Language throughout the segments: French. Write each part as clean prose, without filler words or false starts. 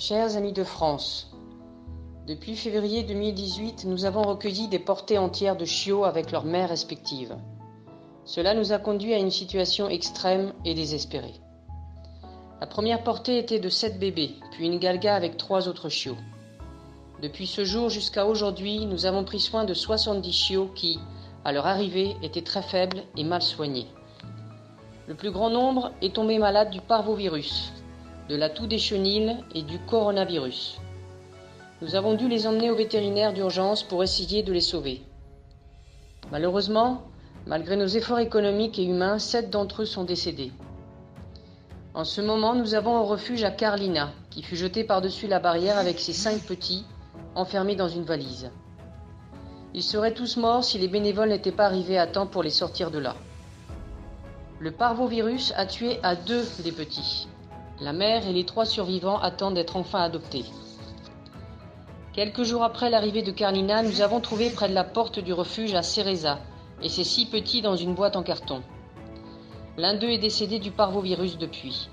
Chers amis de France, depuis février 2018, nous avons recueilli des portées entières de chiots avec leurs mères respectives. Cela nous a conduit à une situation extrême et désespérée. La première portée était de 7 bébés, puis une galga avec 3 autres chiots. Depuis ce jour jusqu'à aujourd'hui, nous avons pris soin de 70 chiots qui, à leur arrivée, étaient très faibles et mal soignés. Le plus grand nombre est tombé malade du parvovirus, de la toux des chenilles et du coronavirus. Nous avons dû les emmener au vétérinaire d'urgence pour essayer de les sauver. Malheureusement, malgré nos efforts économiques et humains, 7 d'entre eux sont décédés. En ce moment, nous avons un refuge à Carlina, qui fut jeté par-dessus la barrière avec ses 5 petits, enfermés dans une valise. Ils seraient tous morts si les bénévoles n'étaient pas arrivés à temps pour les sortir de là. Le parvovirus a tué à 2 des petits. La mère et les 3 survivants attendent d'être enfin adoptés. Quelques jours après l'arrivée de Carlina, nous avons trouvé près de la porte du refuge à Cereza et ses 6 petits dans une boîte en carton. L'un d'eux est décédé du parvovirus depuis.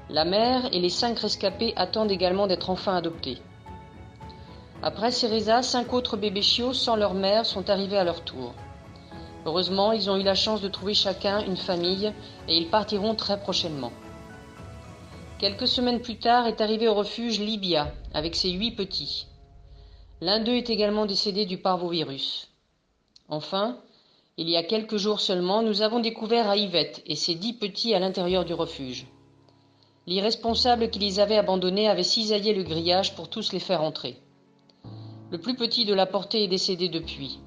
La mère et les 5 rescapés attendent également d'être enfin adoptés. Après Cereza, 5 autres bébés chiots sans leur mère sont arrivés à leur tour. Heureusement, ils ont eu la chance de trouver chacun une famille et ils partiront très prochainement. Quelques semaines plus tard est arrivé au refuge Libya avec ses 8 petits. L'un d'eux est également décédé du parvovirus. Enfin, il y a quelques jours seulement, nous avons découvert à Yvette et ses 10 petits à l'intérieur du refuge. L'irresponsable qui les avait abandonnés avait cisaillé le grillage pour tous les faire entrer. Le plus petit de la portée est décédé depuis.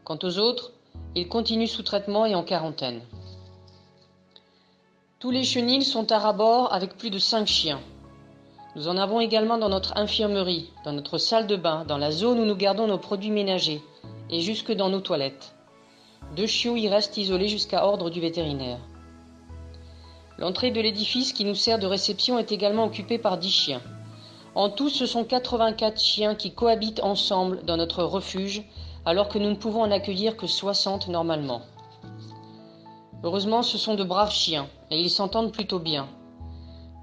Quant aux autres, ils continuent sous traitement et en quarantaine. Tous les chenils sont à ras-bord avec plus de 5 chiens. Nous en avons également dans notre infirmerie, dans notre salle de bain, dans la zone où nous gardons nos produits ménagers et jusque dans nos toilettes. 2 chiots y restent isolés jusqu'à ordre du vétérinaire. L'entrée de l'édifice qui nous sert de réception est également occupée par 10 chiens. En tout, ce sont 84 chiens qui cohabitent ensemble dans notre refuge, alors que nous ne pouvons en accueillir que 60 normalement. Heureusement, ce sont de braves chiens, et ils s'entendent plutôt bien.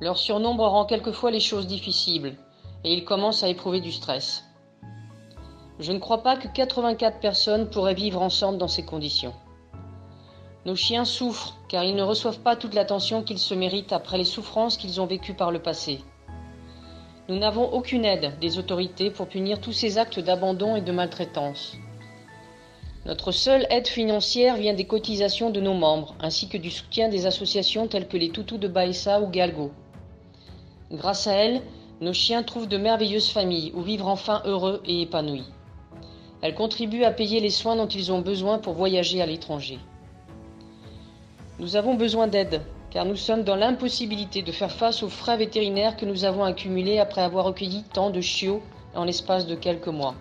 Leur surnombre rend quelquefois les choses difficiles, et ils commencent à éprouver du stress. Je ne crois pas que 84 personnes pourraient vivre ensemble dans ces conditions. Nos chiens souffrent, car ils ne reçoivent pas toute l'attention qu'ils se méritent après les souffrances qu'ils ont vécues par le passé. Nous n'avons aucune aide des autorités pour punir tous ces actes d'abandon et de maltraitance. Notre seule aide financière vient des cotisations de nos membres, ainsi que du soutien des associations telles que les Toutous de Baïssa ou Galgo. Grâce à elles, nos chiens trouvent de merveilleuses familles où vivre enfin heureux et épanouis. Elles contribuent à payer les soins dont ils ont besoin pour voyager à l'étranger. Nous avons besoin d'aide, car nous sommes dans l'impossibilité de faire face aux frais vétérinaires que nous avons accumulés après avoir recueilli tant de chiots en l'espace de quelques mois.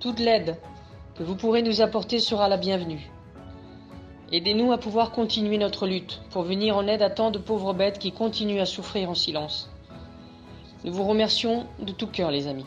Toute l'aide que vous pourrez nous apporter sera la bienvenue. Aidez-nous à pouvoir continuer notre lutte pour venir en aide à tant de pauvres bêtes qui continuent à souffrir en silence. Nous vous remercions de tout cœur, les amis.